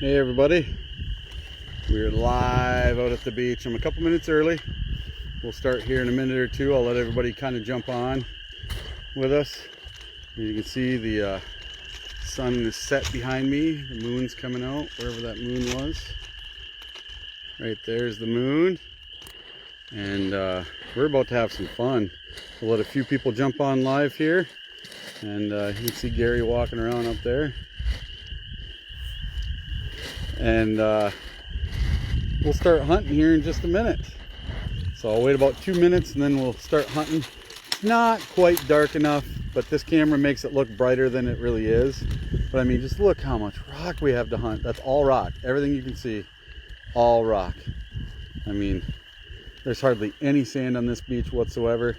Hey everybody, we're live out at the beach. I'm a couple minutes early. We'll start here in a minute or two. I'll let everybody kind of jump on with us. You can see the sun is set behind me. The moon's coming out, wherever that moon was. Right there's the moon. And we're about to have some fun. We'll let a few people jump on live here. And you can see Gary walking around up there. And we'll start hunting here in just a minute. So I'll wait about 2 minutes and then we'll start hunting. It's not quite dark enough, but this camera makes it look brighter than it really is. But I mean, just look how much rock we have to hunt. That's all rock. Everything you can see, all rock. I mean, there's hardly any sand on this beach whatsoever.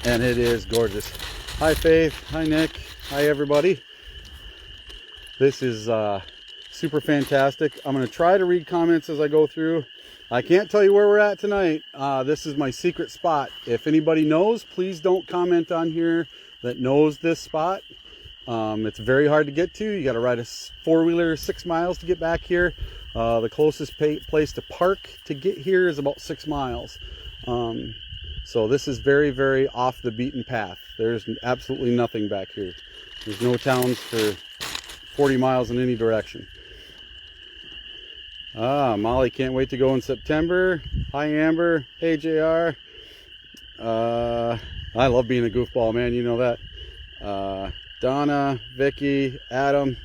And it is gorgeous. Hi Faith, hi Nick, hi everybody. This is super fantastic. I'm going to try to read comments as I go through. I can't tell you where we're at tonight. This is my secret spot. If anybody knows, please don't comment on here that knows this spot. It's very hard to get to. You got to ride a four-wheeler 6 miles to get back here. The closest place to park to get here is about 6 miles. So this is very, very off the beaten path. There's absolutely nothing back here. There's no towns for 40 miles in any direction. Molly can't wait to go in September. Hi Amber. Hey JR. I love being a goofball, man. You know that. Donna, Vicky, Adam.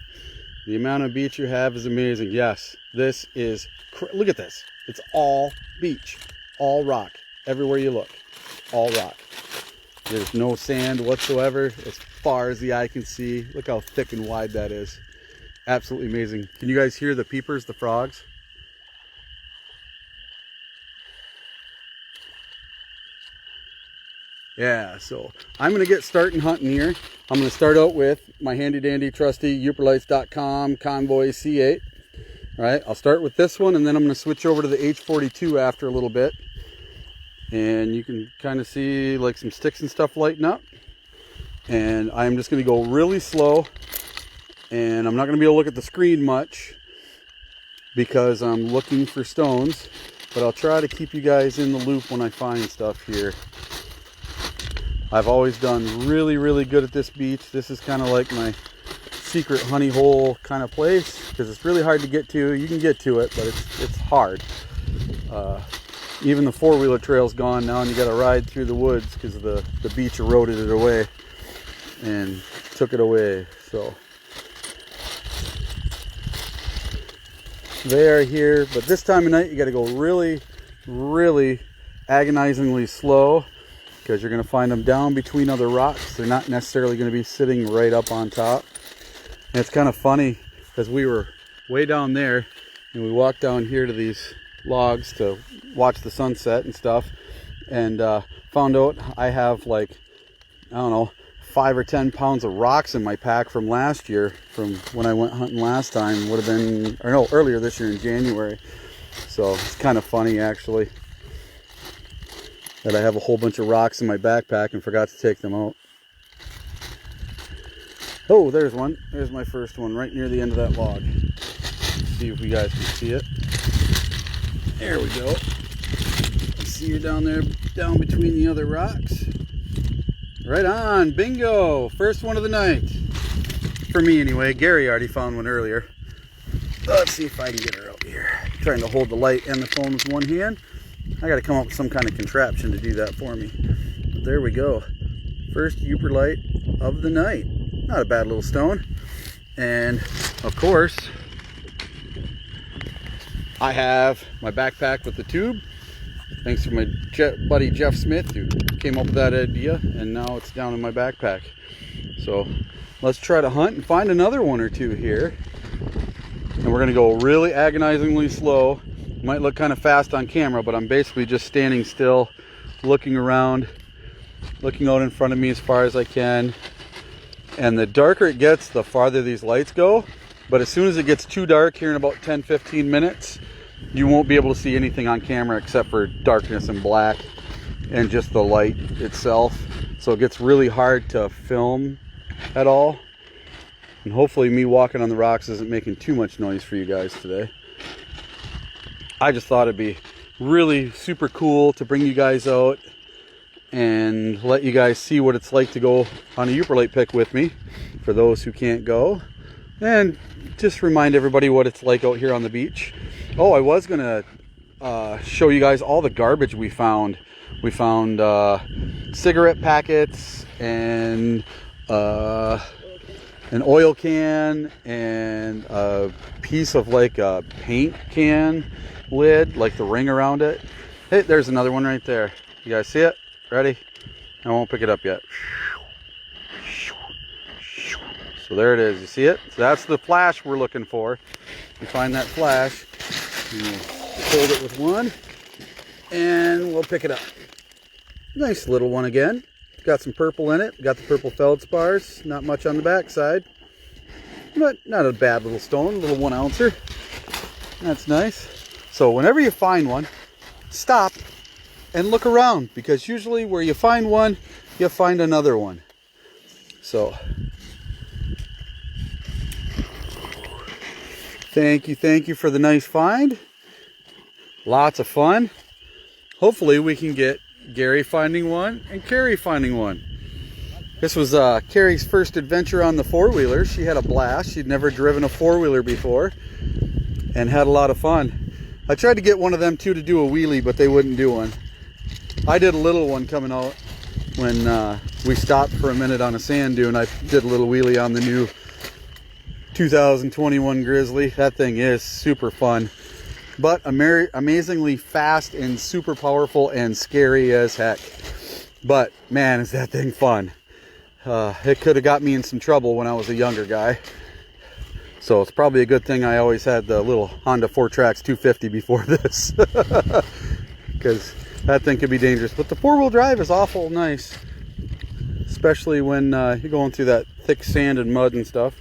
The amount of beach you have is amazing. Yes, this is, look at this. It's all beach, all rock. Everywhere you look, all rock. There's no sand whatsoever as far as the eye can see. Look how thick and wide that is. Absolutely amazing. Can you guys hear the peepers, the frogs? Yeah, so I'm going to get started hunting here. I'm going to start out with my handy dandy trusty Yooperlites.com Convoy C8. All right, I'll start with this one and then I'm going to switch over to the H42 after a little bit. And you can kind of see like some sticks and stuff lighting up. And I'm just going to go really slow. And I'm not going to be able to look at the screen much because I'm looking for stones. But I'll try to keep you guys in the loop when I find stuff here. I've always done really, really good at this beach. This is kind of like my secret honey hole kind of place because it's really hard to get to. You can get to it, but it's hard. Even the four-wheeler trail's gone now and you got to ride through the woods because the beach eroded it away and took it away. So they are here, but this time of night you got to go really, really agonizingly slow because you're going to find them down between other rocks. They're not necessarily going to be sitting right up on top. And it's kind of funny because we were way down there and we walked down here to these logs to watch the sunset and stuff, and found out I have like, I don't know, 5 or 10 pounds of rocks in my pack from last year, from when I went hunting last time. Would have been, or no, earlier this year in January. So it's kind of funny actually that I have a whole bunch of rocks in my backpack and forgot to take them out. Oh, there's one. There's my first one right near the end of that log. Let's see if you guys can see it. There we go. See you down there, down between the other rocks. Right on, bingo! First one of the night. For me anyway. Gary already found one earlier. Let's see if I can get her out here. I'm trying to hold the light and the phone with one hand. I gotta come up with some kind of contraption to do that for me. But there we go. First Yooperlite of the night. Not a bad little stone. And of course, I have my backpack with the tube. Thanks to my buddy Jeff Smith who came up with that idea, and now it's down in my backpack. So let's try to hunt and find another one or two here. And we're gonna go really agonizingly slow. It might look kind of fast on camera, but I'm basically just standing still, looking around, looking out in front of me as far as I can. And the darker it gets, the farther these lights go. But as soon as it gets too dark here in about 10-15 minutes, you won't be able to see anything on camera except for darkness and black and just the light itself. So it gets really hard to film at all. And hopefully me walking on the rocks isn't making too much noise for you guys today. I just thought it'd be really super cool to bring you guys out and let you guys see what it's like to go on a Yooperlite pick with me, for those who can't go, and just remind everybody what it's like out here on the beach. Oh, I was gonna show you guys all the garbage we found. We found cigarette packets and an oil can and a piece of like a paint can lid, like the ring around it. Hey, there's another one right there. You guys see it? Ready? I won't pick it up yet. So there it is. You see it? So that's the flash we're looking for. We find that flash. We'll hold it with one, and we'll pick it up. Nice little one again. Got some purple in it. Got the purple feldspars. Not much on the back side, but not a bad little stone. A little 1 ouncer. That's nice. So whenever you find one, stop and look around, because usually where you find one, you find another one. So thank you for the nice find. Lots of fun. Hopefully we can get Gary finding one and Carrie finding one. This was Carrie's first adventure on the four-wheeler. She had a blast. She'd never driven a four-wheeler before and had a lot of fun. I tried to get one of them too to do a wheelie, but they wouldn't do one. I did a little one coming out when we stopped for a minute on a sand dune. I did a little wheelie on the new 2021 Grizzly. That thing is super fun, but amazingly fast and super powerful and scary as heck. But man, is that thing fun. It could have got me in some trouble when I was a younger guy. So it's probably a good thing I always had the little Honda 4Trax 250 before this. Because that thing could be dangerous. But the four-wheel drive is awful nice. Especially when you're going through that thick sand and mud and stuff.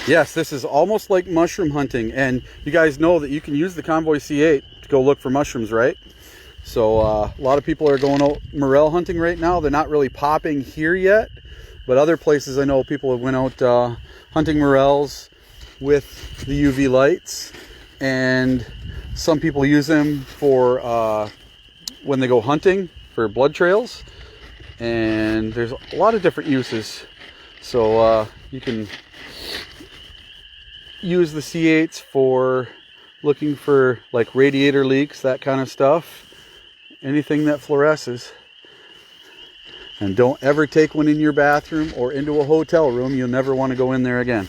Yes, this is almost like mushroom hunting. And you guys know that you can use the Convoy C8 to go look for mushrooms, right? So a lot of people are going out morel hunting right now. They're not really popping here yet. But other places I know people have went out hunting morels with the UV lights. And some people use them for when they go hunting for blood trails. And there's a lot of different uses. So you can use the C8s for looking for like radiator leaks, that kind of stuff. Anything that fluoresces. And don't ever take one in your bathroom or into a hotel room. You'll never want to go in there again.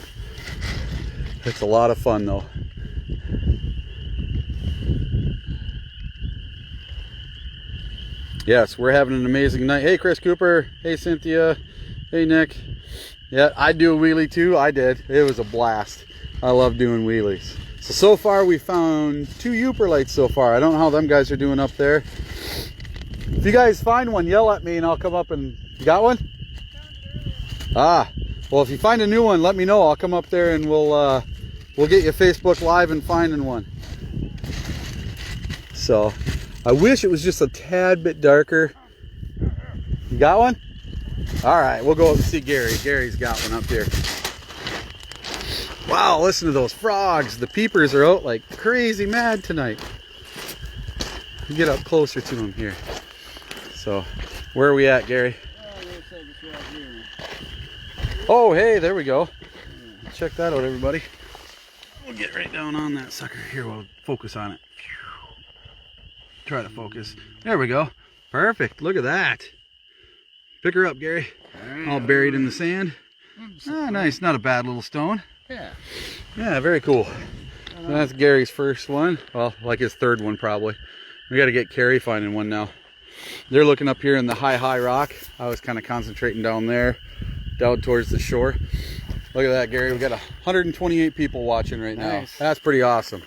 It's a lot of fun though. Yes, we're having an amazing night. Hey, Chris Cooper. Hey, Cynthia. Hey, Nick. Yeah, I do a wheelie too. I did. It was a blast. I love doing wheelies. So far we found 2 Yooperlites so far. I don't know how them guys are doing up there. If you guys find one, yell at me and I'll come up and... You got one? Ah, well, if you find a new one, let me know. I'll come up there and we'll get you Facebook Live and finding one. So, I wish it was just a tad bit darker. You got one? All right, we'll go up and see Gary. Gary's got one up here. Wow, listen to those frogs. The peepers are out like crazy mad tonight. Get up closer to them here. So, where are we at, Gary? Oh, hey, there we go. Check that out, everybody. We'll get right down on that sucker. Here, we'll focus on it. Try to focus. There we go. Perfect. Look at that. Pick her up, Gary. All buried in the sand. Ah, nice. Not a bad little stone. Yeah. Yeah, very cool. That's Gary's first one. Well, like his third one, probably. We got to get Carrie finding one now. They're looking up here in the high rock. I was kind of concentrating down there, down towards the shore. Look at that, Gary. We got 128 people watching right now. Nice. That's pretty awesome.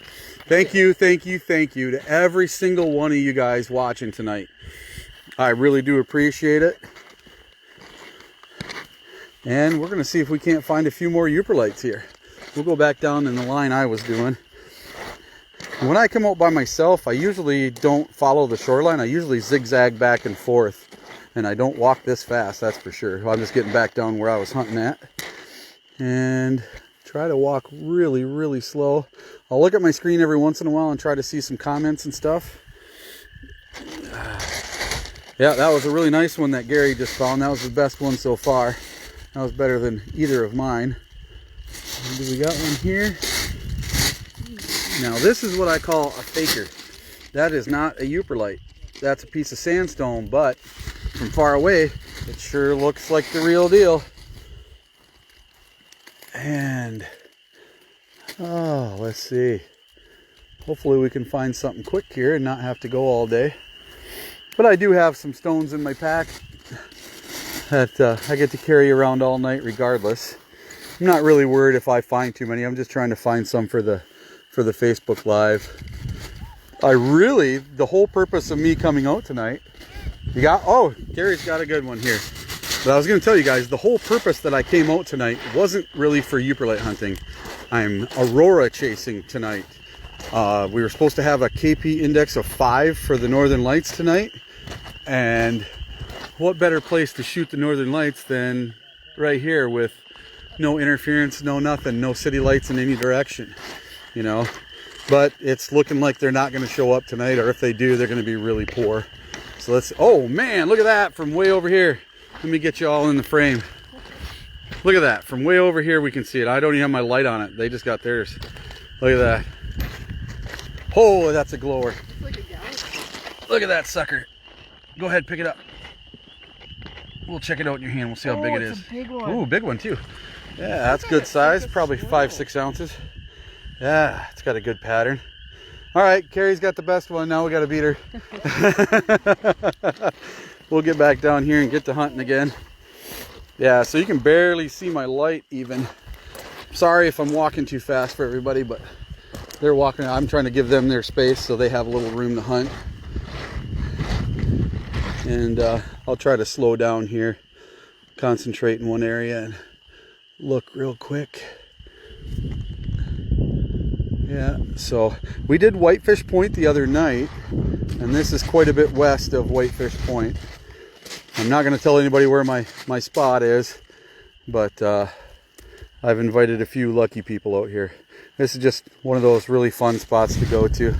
Thank you to every single one of you guys watching tonight. I really do appreciate it. And we're going to see if we can't find a few more Yooperlites here. We'll go back down in the line I was doing. When I come out by myself, I usually don't follow the shoreline. I usually zigzag back and forth. And I don't walk this fast, that's for sure. I'm just getting back down where I was hunting at. And try to walk really, really slow. I'll look at my screen every once in a while and try to see some comments and stuff. Yeah, that was a really nice one that Gary just found. That was the best one so far. That was better than either of mine. And do we got one here? Now this is what I call a faker. That is not a Yooperlite. That's a piece of sandstone, but from far away, it sure looks like the real deal. And, oh, let's see. Hopefully we can find something quick here and not have to go all day. But I do have some stones in my pack that I get to carry around all night regardless. I'm not really worried if I find too many. I'm just trying to find some for the Facebook Live. The whole purpose of me coming out tonight, Carrie's got a good one here. But I was going to tell you guys, the whole purpose that I came out tonight wasn't really for Yooperlite hunting. I'm aurora chasing tonight. We were supposed to have a KP index of 5 for the Northern Lights tonight. And what better place to shoot the Northern Lights than right here with no interference, no nothing, no city lights in any direction, you know. But it's looking like they're not going to show up tonight, or if they do, they're going to be really poor. So let's, oh man, look at that from way over here. Let me get you all in the frame. Look at that, from way over here we can see it. I don't even have my light on it. They just got theirs. Look at that. Oh, that's a glower. It's like a galaxy. Look at that sucker. Go ahead, pick it up. We'll check it out in your hand. We'll see how big it is. It's a big one. Ooh, big one too. Yeah, that's good size. Probably 5-6 ounces. Yeah, it's got a good pattern. All right, Carrie's got the best one. Now we got to beat her. We'll get back down here and get to hunting again. Yeah, so you can barely see my light even. Sorry if I'm walking too fast for everybody, but they're walking. I'm trying to give them their space so they have a little room to hunt. And I'll try to slow down here, concentrate in one area and look real quick. Yeah, so we did Whitefish Point the other night, and this is quite a bit west of Whitefish Point. I'm not going to tell anybody where my spot is, but I've invited a few lucky people out here. This is just one of those really fun spots to go to.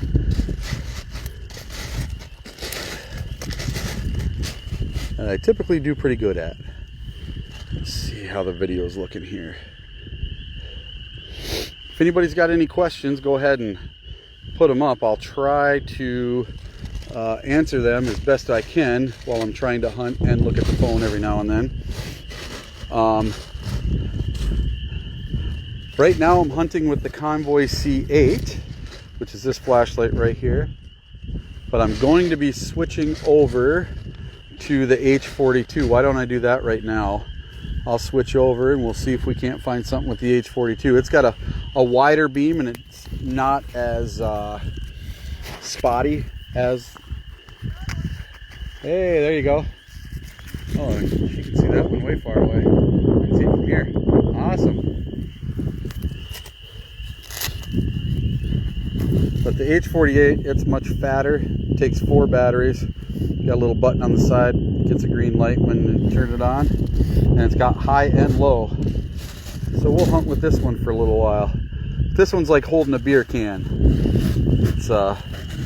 And I typically do pretty good at. Let's see how the video's looking here. If anybody's got any questions, go ahead and put them up. I'll try to answer them as best I can while I'm trying to hunt and look at the phone every now and then. Right now I'm hunting with the Convoy C8, which is this flashlight right here. But I'm going to be switching over to the H42. Why don't I do that right now? I'll switch over and we'll see if we can't find something with the H42. It's got a wider beam and it's not as spotty as... Hey, there you go. Oh, you can see that one way far away. You can see it from here. Awesome. But the H48, it's much fatter. It takes 4 batteries. Got a little button on the side. Gets a green light when you turn it on. And it's got high and low. So we'll hunt with this one for a little while. This one's like holding a beer can. It's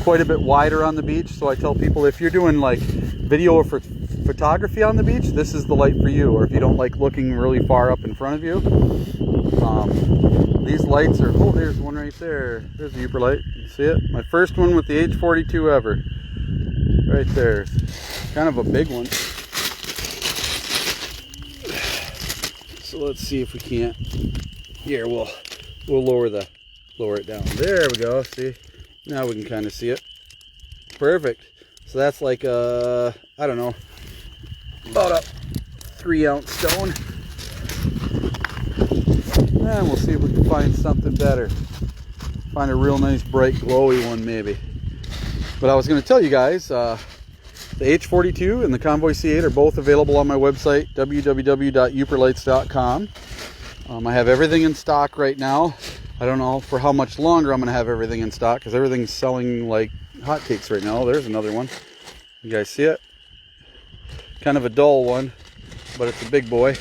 quite a bit wider on the beach. So I tell people, if you're doing like video or photography on the beach, this is the light for you. Or if you don't like looking really far up in front of you, these lights are, oh, there's one right there. There's a Yooperlite. You see it? My first one with the H42 ever. Right there. Kind of a big one. So let's see if we can't. Here, we'll lower it down. There we go. See? Now we can kind of see it. Perfect. So that's like I don't know, about a 3-ounce stone. And we'll see if we can find something better. Find a real nice bright glowy one maybe. But I was going to tell you guys, the H42 and the Convoy C8 are both available on my website, www.yooperlites.com. I have everything in stock right now. I don't know for how much longer I'm going to have everything in stock because everything's selling like hotcakes right now. There's another one. You guys see it? Kind of a dull one, but it's a big boy.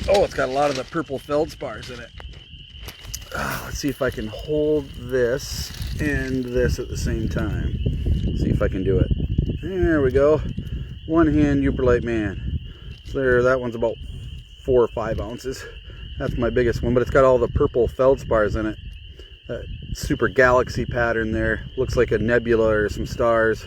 Oh, it's got a lot of the purple feldspars in it. Let's see if I can hold this and this at the same time. See if I can do it. There we go. One hand Yooperlite man. So there, that one's about 4 or 5 ounces. That's my biggest one, but it's got all the purple feldspars in it. That super galaxy pattern there. Looks like a nebula or some stars.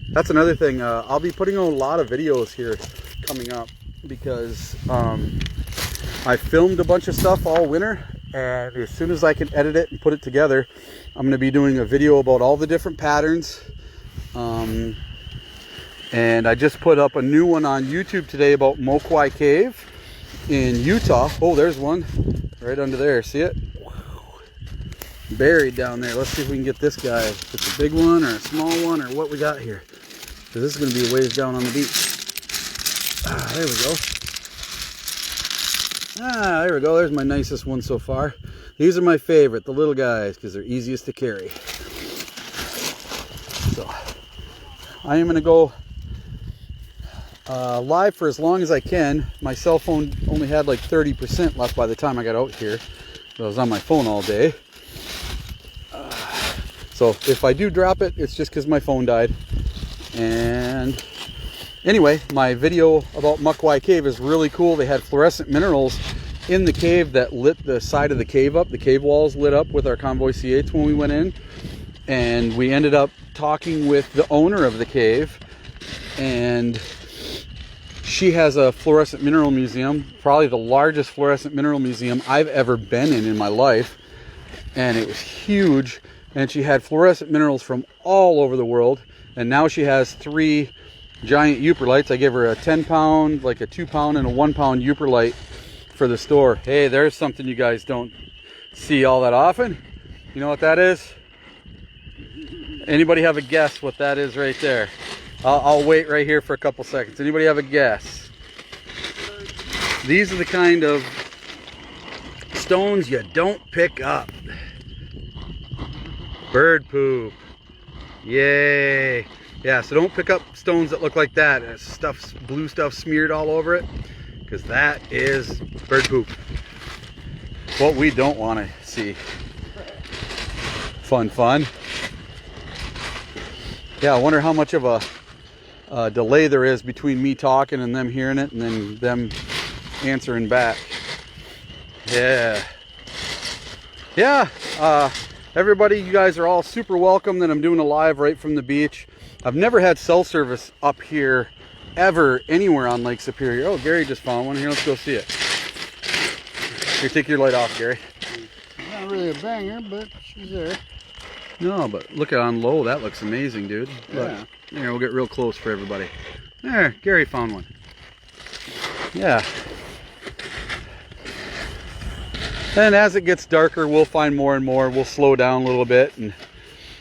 That's another thing. I'll be putting on a lot of videos here coming up because I filmed a bunch of stuff all winter, and as soon as I can edit it and put it together, I'm going to be doing a video about all the different patterns. And I just put up a new one on YouTube today about Mokwai Cave in Utah. Oh, there's one right under there. See it? Buried down there. Let's see if we can get this guy. If it's a big one or a small one or what we got here. Because this is going to be a ways down on the beach. There we go. There we go. There's my nicest one so far. These are my favorite, the little guys, because they're easiest to carry. So I am going to go live for as long as I can. My cell phone only had like 30% left by the time I got out here. So I was on my phone all day. So if I do drop it, it's just because my phone died. And anyway, my video about Mokwai Cave is really cool. They had fluorescent minerals in the cave that lit the side of the cave up. The cave walls lit up with our Convoy C8s when we went in. And we ended up talking with the owner of the cave. And she has a fluorescent mineral museum, probably the largest fluorescent mineral museum I've ever been in my life. And it was huge. And she had fluorescent minerals from all over the world. And now she has 3 giant Yooperlites. I gave her a 10-pound, like a 2-pound, and a 1-pound Yooperlite for the store. Hey, there's something you guys don't see all that often. You know what that is? Anybody have a guess what that is right there? I'll wait right here for a couple seconds. Anybody have a guess? These are the kind of stones you don't pick up. Bird poop. Yay. Yeah, so don't pick up stones that look like that. There's blue stuff smeared all over it, because that is bird poop. What we don't want to see. Fun. Yeah, I wonder how much of a delay there is between me talking and them hearing it and then them answering back. Yeah. Everybody, you guys are all super welcome that I'm doing a live right from the beach. I've never had cell service up here ever anywhere on Lake Superior. Oh, Gary just found one. Here, let's go see it. Here, take your light off, Gary. Not really a banger, but she's there. No, but look at on low. That looks amazing, dude. Look. Yeah. Here, we'll get real close for everybody. There, Gary found one. Yeah. And as it gets darker, we'll find more and more. We'll slow down a little bit. And,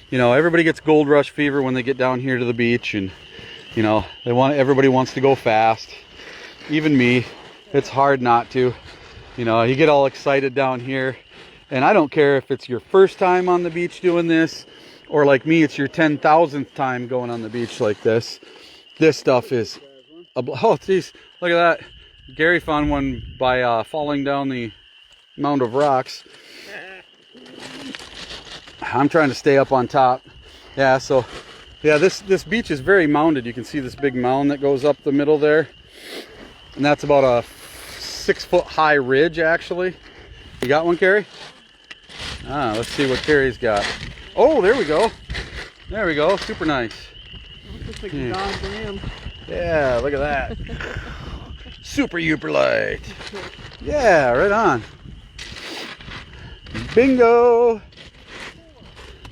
you know, everybody gets gold rush fever when they get down here to the beach. And, you know, everybody wants to go fast. Even me. It's hard not to. You know, you get all excited down here. And I don't care if it's your first time on the beach doing this, or like me, it's your 10,000th time going on the beach like this. This stuff is... Oh, geez. Look at that. Gary found one by falling down the mound of rocks. I'm trying to stay up on top. Yeah, so yeah, this beach is very mounded. You can see this big mound that goes up the middle there, and that's about a 6-foot high ridge actually. You got one, Carrie? Let's see what Carrie's got. Oh, there we go. There we go. Super nice. Looks like a Don Dam. Yeah, look at that. Super Yooperlite. Yeah, right on. Bingo!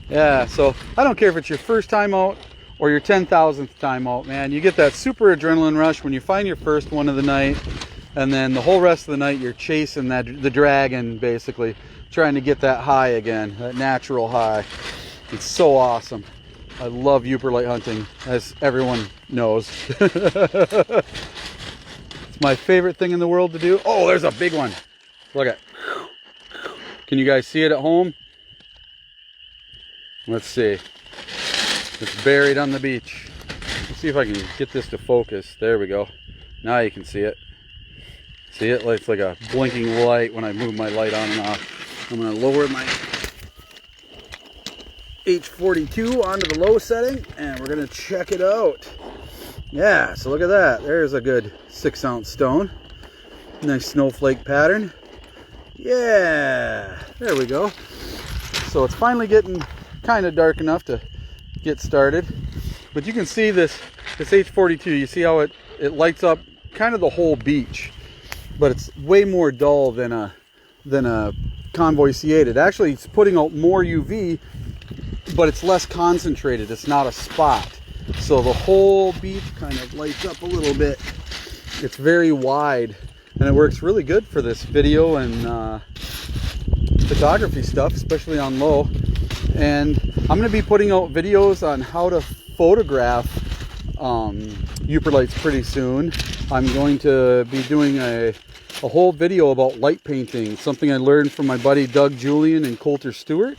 Yeah, so I don't care if it's your first time out or your 10,000th time out, man. You get that super adrenaline rush when you find your first one of the night, and then the whole rest of the night you're chasing the dragon, basically, trying to get that high again, that natural high. It's so awesome. I love Yooperlite hunting, as everyone knows. It's my favorite thing in the world to do. Oh, there's a big one. Look at it. Can you guys see it at home? Let's see. It's buried on the beach. Let's see if I can get this to focus. There we go. Now you can see it. See it? It's like a blinking light when I move my light on and off. I'm going to lower my H42 onto the low setting, and we're going to check it out. Yeah, so look at that. There's a good 6-ounce stone. Nice snowflake pattern. Yeah, there we go. So it's finally getting kind of dark enough to get started. But you can see this H42, you see how it lights up kind of the whole beach. But it's way more dull than a Convoy C8. It actually is putting out more UV, but it's less concentrated. It's not a spot. So the whole beach kind of lights up a little bit. It's very wide, and it works really good for this video and photography stuff, especially on low. And I'm going to be putting out videos on how to photograph Yooperlites pretty soon. I'm going to be doing a whole video about light painting, something I learned from my buddy Doug Julian and Coulter Stewart.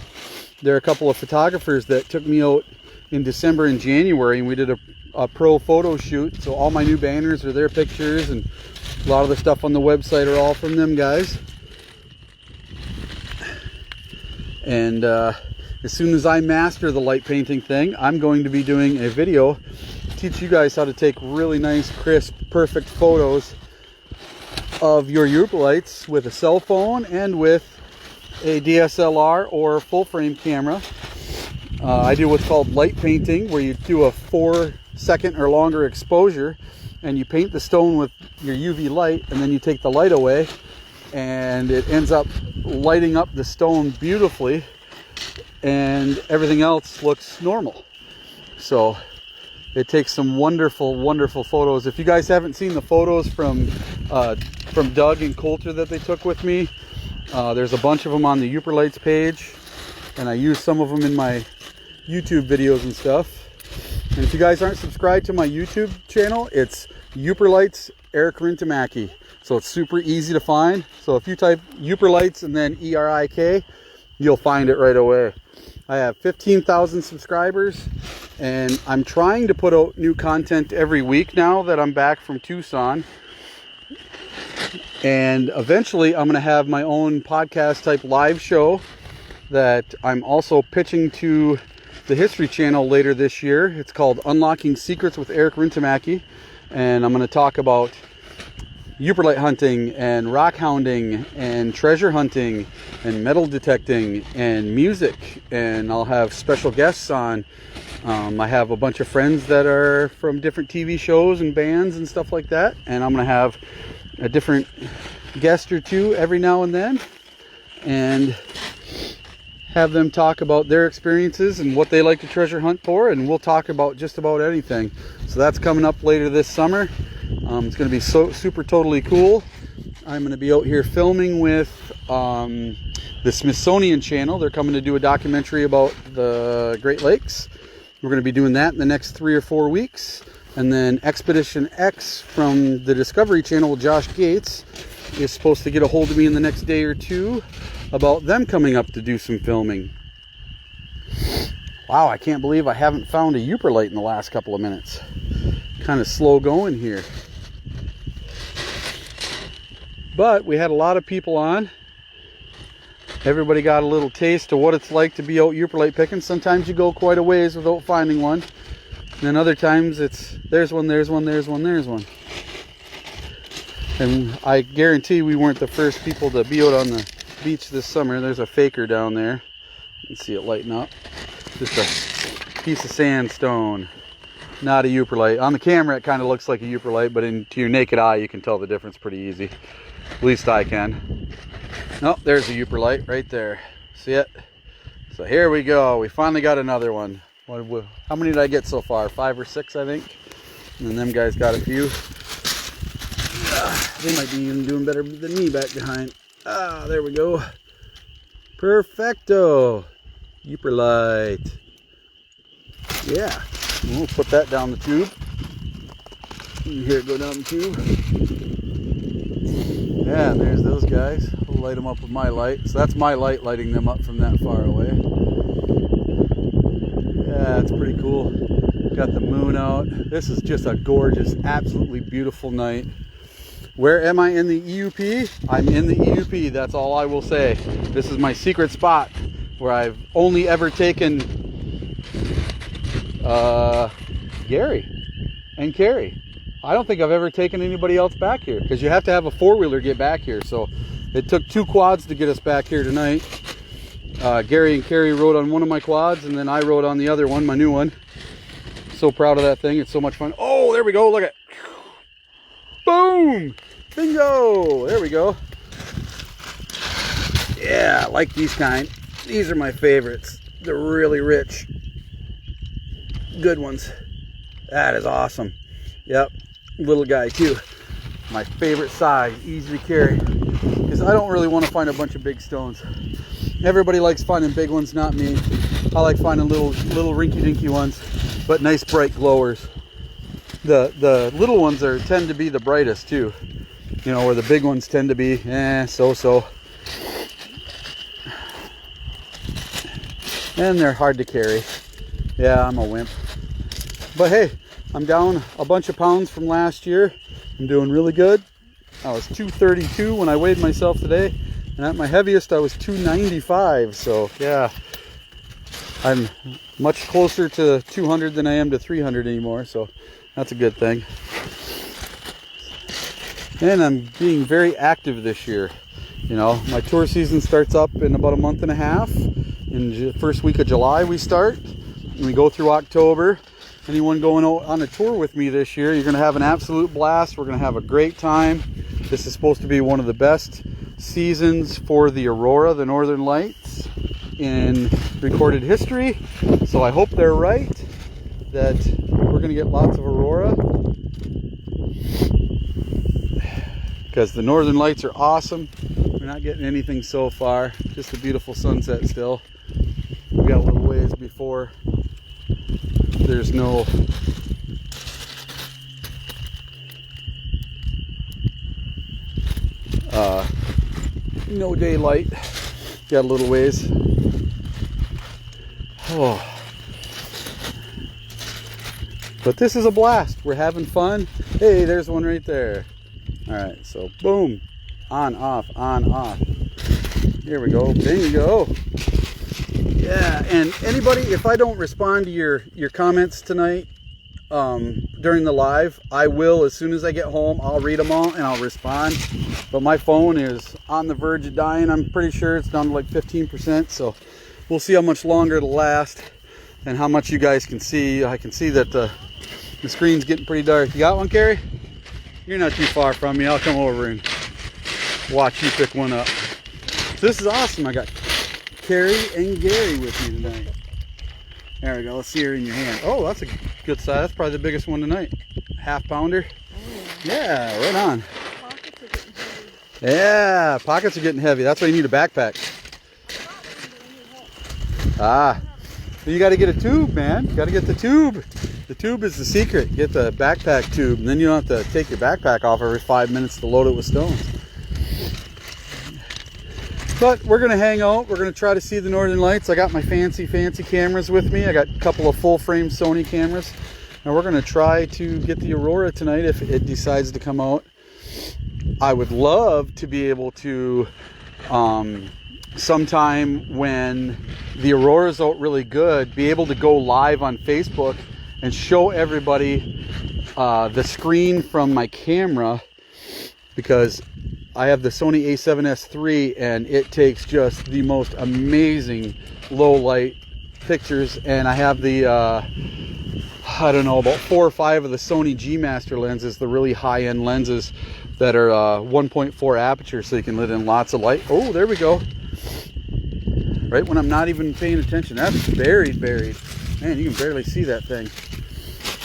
They're a couple of photographers that took me out in December and January, and we did a pro photo shoot. So all my new banners are their pictures, and a lot of the stuff on the website are all from them guys. And as soon as I master the light painting thing, I'm going to be doing a video to teach you guys how to take really nice, crisp, perfect photos of your Yooperlites with a cell phone and with a DSLR or full frame camera. I do what's called light painting, where you do a 4-second or longer exposure and you paint the stone with your UV light, and then you take the light away and it ends up lighting up the stone beautifully, and everything else looks normal. So it takes some wonderful, wonderful photos. If you guys haven't seen the photos from Doug and Coulter that they took with me, there's a bunch of them on the Yooperlites page, and I use some of them in my YouTube videos and stuff. And if you guys aren't subscribed to my YouTube channel, it's Yooperlites Eric Rintamaki. So it's super easy to find. So if you type Yooperlites and then ERIK, you'll find it right away. I have 15,000 subscribers, and I'm trying to put out new content every week now that I'm back from Tucson. And eventually I'm going to have my own podcast type live show that I'm also pitching to the History Channel later this year. It's called Unlocking Secrets with Eric Rintamaki, and I'm going to talk about Yooperlite hunting and rock hounding and treasure hunting and metal detecting and music, and I'll have special guests on. I have a bunch of friends that are from different TV shows and bands and stuff like that, and I'm going to have a different guest or two every now and then and have them talk about their experiences and what they like to treasure hunt for, and we'll talk about just about anything. So that's coming up later this summer. It's going to be super totally cool. I'm going to be out here filming with the Smithsonian Channel. They're coming to do a documentary about the Great Lakes. We're going to be doing that in the next 3 or 4 weeks. And then Expedition X from the Discovery Channel, Josh Gates, is supposed to get a hold of me in the next day or two about them coming up to do some filming. Wow, I can't believe I haven't found a Yooperlite in the last couple of minutes. Kind of slow going here. But we had a lot of people on. Everybody got a little taste of what it's like to be out Yooperlite picking. Sometimes you go quite a ways without finding one. And then other times it's there's one, there's one, there's one, there's one. And I guarantee we weren't the first people to be out on the beach this summer. There's a faker down there. You can see it lighting up. Just a piece of sandstone. Not a Yooperlite. On the camera it kind of looks like a Yooperlite, but to your naked eye you can tell the difference pretty easy. At least I can. Oh, there's a Yooperlite right there. See it? So here we go. We finally got another one. How many did I get so far? 5 or 6, I think. And then them guys got a few. They might be even doing better than me back behind. Ah, there we go. Perfecto. Yooperlite. Yeah. We'll put that down the tube. You hear it go down the tube. Yeah, and there's those guys. I'll light them up with my light. So that's my light lighting them up from that far away. Yeah, it's pretty cool. Got the moon out. This is just a gorgeous, absolutely beautiful night. Where am I in the EUP? I'm in the EUP, that's all I will say. This is my secret spot where I've only ever taken Gary and Carrie. I don't think I've ever taken anybody else back here because you have to have a four-wheeler to get back here. So it took 2 quads to get us back here tonight. Gary and Carrie rode on one of my quads and then I rode on the other one, my new one. So proud of that thing. It's so much fun. Oh, there we go. Look at it. Boom! Bingo! There we go. Yeah, I like these kind. These are my favorites. They're really rich. Good ones. That is awesome. Yep. Little guy too. My favorite size. Easy to carry. Because I don't really want to find a bunch of big stones. Everybody likes finding big ones, not me. I like finding little rinky-dinky ones, but nice bright glowers. The little ones tend to be the brightest too. You know, where the big ones tend to be so-so. And they're hard to carry. Yeah, I'm a wimp. But hey, I'm down a bunch of pounds from last year. I'm doing really good. I was 232 when I weighed myself today. And at my heaviest, I was 295. So yeah, I'm much closer to 200 than I am to 300 anymore. So that's a good thing. And I'm being very active this year. You know, my tour season starts up in about a month and a half. In the first week of July we start. And we go through October. Anyone going on a tour with me this year, you're going to have an absolute blast. We're going to have a great time. This is supposed to be one of the best seasons for the aurora, the northern lights, in recorded history. So I hope they're right that we're going to get lots of aurora. Because the northern lights are awesome. We're not getting anything so far. Just a beautiful sunset still. We got a little ways before there's no daylight. Got a little ways. Oh. But this is a blast. We're having fun. Hey, there's one right there. Alright, so boom. On, off, on, off. Here we go. Bingo. Yeah, and anybody, if I don't respond to your comments tonight during the live, I will. As soon as I get home, I'll read them all and I'll respond. But my phone is on the verge of dying. I'm pretty sure it's down to like 15%. So we'll see how much longer it'll last and how much you guys can see. I can see that the screen's getting pretty dark. You got one, Carrie? You're not too far from me. I'll come over and watch you pick one up. So this is awesome. I got Carrie and Gary with me tonight. There we go. Let's see her in your hand. Oh, that's a good size. That's probably the biggest one tonight. Half pounder. Yeah, right on. Pockets are getting heavy. Yeah, pockets are getting heavy. That's why you need a backpack. Ah, you got to get a tube, man. You got to get the tube. The tube is the secret. Get the backpack tube, and then you don't have to take your backpack off every 5 minutes to load it with stones. But we're going to hang out. We're going to try to see the northern lights. I got my fancy cameras with me. I got a couple of full-frame Sony cameras. And we're going to try to get the aurora tonight if it decides to come out. I would love to be able to, sometime when the aurora's out really good, be able to go live on Facebook and show everybody the screen from my camera, because I have the Sony a7S III and it takes just the most amazing low light pictures. And I have the I don't know, about 4 or 5 of the Sony G Master lenses, the really high-end lenses that are 1.4 aperture, so you can let in lots of light. Oh, there we go. Right when I'm not even paying attention. That's buried. Man, you can barely see that thing.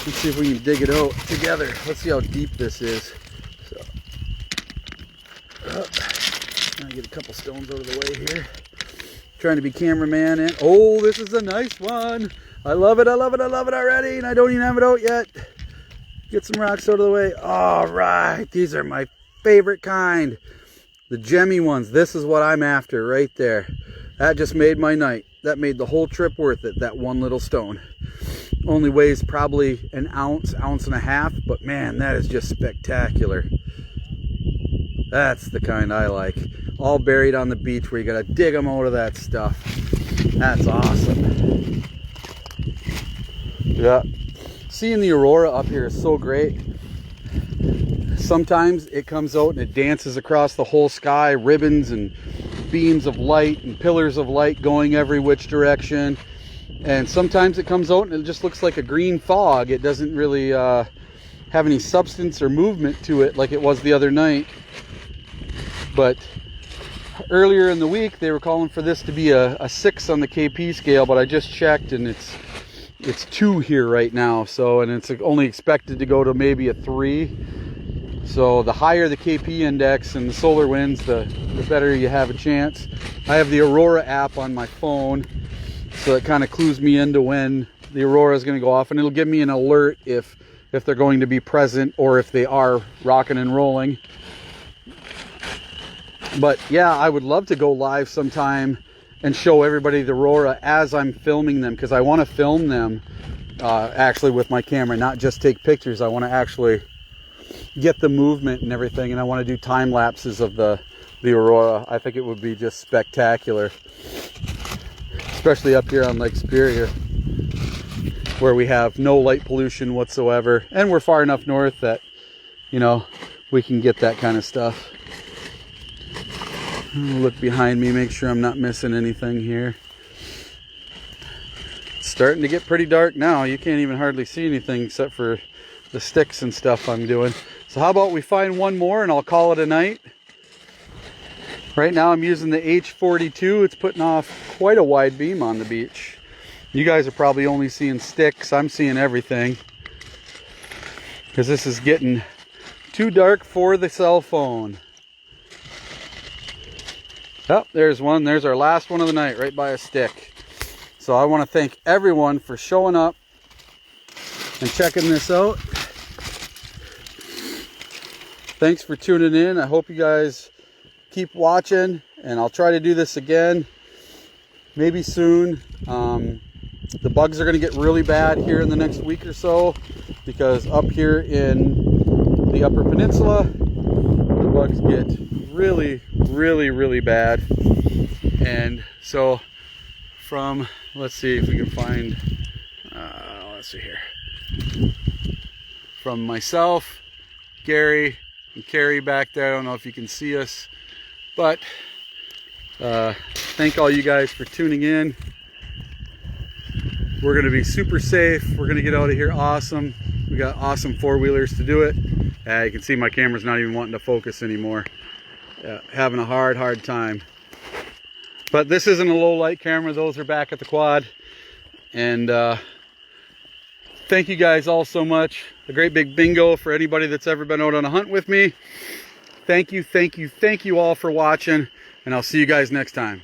Let's see if we can dig it out together. Let's see how deep this is. So, trying to get a couple stones out of the way here. Trying to be cameraman, and oh, this is a nice one. I love it already, and I don't even have it out yet. Get some rocks out of the way. All right, these are my favorite kind. The gemmy ones. This is what I'm after right there. That just made my night. That made the whole trip worth it, that one little stone. only weighs probably an ounce, ounce and a half, but man, that is just spectacular. That's the kind I like. All buried on the beach where you gotta dig them out of that stuff. That's awesome. Yeah. Seeing the aurora up here is so great. Sometimes it comes out and it dances across the whole sky, ribbons and beams of light and pillars of light going every which direction. And sometimes it comes out and it just looks like a green fog. It doesn't really have any substance or movement to it like it was the other night. But earlier in the week they were calling for this to be a 6 on the KP scale, but I just checked and it's 2 here right now. So, and it's only expected to go to maybe a 3. So the higher the KP index and the solar winds, the better you have a chance. I have the Aurora app on my phone, so it kind of clues me into when the aurora is going to go off, and it'll give me an alert if they're going to be present or if they are rocking and rolling. But yeah, I would love to go live sometime and show everybody the aurora as I'm filming them, because I want to film them actually with my camera, not just take pictures. I want to actually get the movement and everything, and I want to do time lapses of the aurora. I think it would be just spectacular, especially up here on Lake Superior, where we have no light pollution whatsoever, and we're far enough north that, you know, we can get that kind of stuff. I'll look behind me, make sure I'm not missing anything here. It's starting to get pretty dark now. You can't even hardly see anything except for the sticks and stuff I'm doing. So how about we find one more and I'll call it a night. Right now I'm using the H42. It's putting off quite a wide beam on the beach. You guys are probably only seeing sticks. I'm seeing everything, because this is getting too dark for the cell phone. Oh, there's one. There's our last one of the night right by a stick. So I want to thank everyone for showing up and checking this out. Thanks for tuning in. I hope you guys keep watching, and I'll try to do this again maybe soon. The bugs are going to get really bad here in the next week or so, because up here in the Upper Peninsula the bugs get really bad. And so from, let's see if we can find, let's see here, from myself, Gary, and Carrie back there. I don't know if you can see us, but thank all you guys for tuning in. We're going to be super safe. We're going to get out of here awesome. We got awesome four-wheelers to do it. You can see my camera's not even wanting to focus anymore. Having a hard time. But this isn't a low light camera. Those are back at the quad. And thank you guys all so much. A great big bingo for anybody that's ever been out on a hunt with me. Thank you all for watching, and I'll see you guys next time.